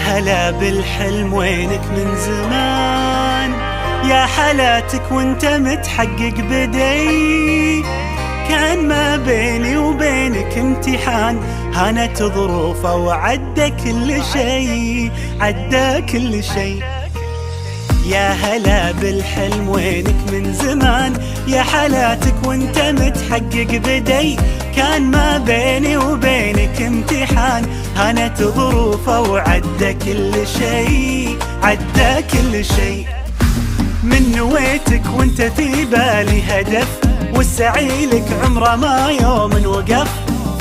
هلا بالحلم وينك من زمان، يا حالاتك وانت متحقق بدي. كان ما بيني وبينك امتحان، هانت ظروفه وعدى كل شي، عدى كل شي. يا هلا بالحلم وينك من زمان، يا حالاتك وانت متحقق بدي. كان ما بيني وبينك امتحان، هانت ظروفه وعدى كل شي، عدى كل شي. من نويتك وانت في بالي هدف، والسعي لك عمره ما يوم وقف.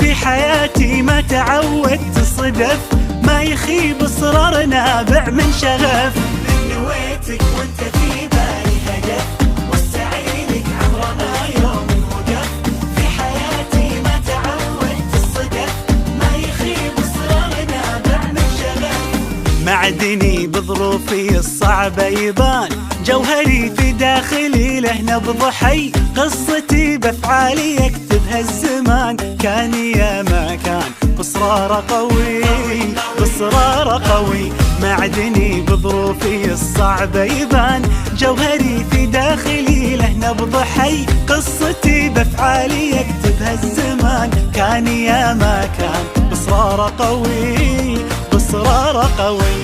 في حياتي ما تعودت صدف، ما يخيب اصرار نابع من شغف. من نويتك وانت في بالي هدف، والسعي لك عمره ما يوم وقف. في حياتي ما تعودت الصدف، ما يخيب اصرار نابع من شغف. معدني بظروفي الصعبة يبان، جوهري في داخلي له نبض حي. قصتي بافعالي يكتبها الزمان، كان يا ما كان بصرار قوي، بصرار قوي. معدني بظروفي الصعبة يبان، جوهري في داخلي له نبض حي. قصتي بافعالي يكتبها الزمان، كان يا ما كان بصرار قوي، بصرار قوي.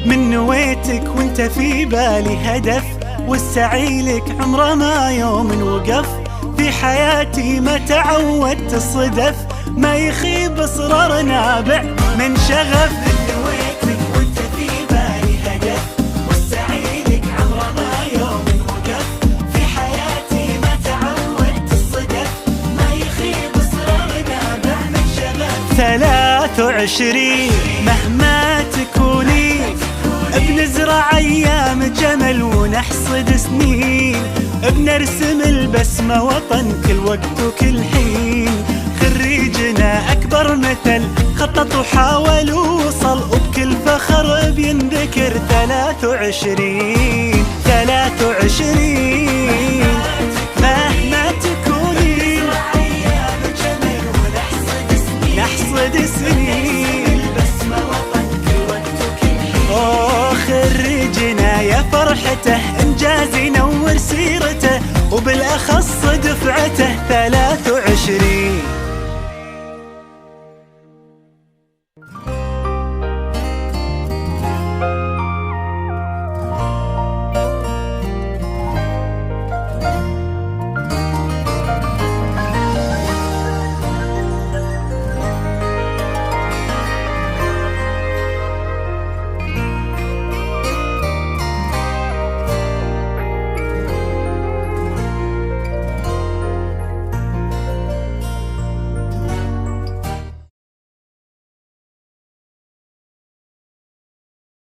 من نويتك وانت في بالي هدف، والسعي لك عمره ما يوم وقف. في حياتي ما تعودت الصدف، ما يخيب اصرار نابع من شغف. من نويتك وانت في بالي هدف، والسعي لك عمره ما يوم وقف. في حياتي ما تعودت الصدف، ما يخيب اصرار نابع من شغف. 23 مهما تكوني، بنزرع ايام جمل ونحصد سنين. بنرسم البسمة وطن كل وقت وكل حين. خريجنا اكبر مثل خطط وحاول ووصل، وبكل فخر بينذكر 23 23. مهما تكوني نحصد سنين. خريجنا يا فرحته انجاز ينور سيرته.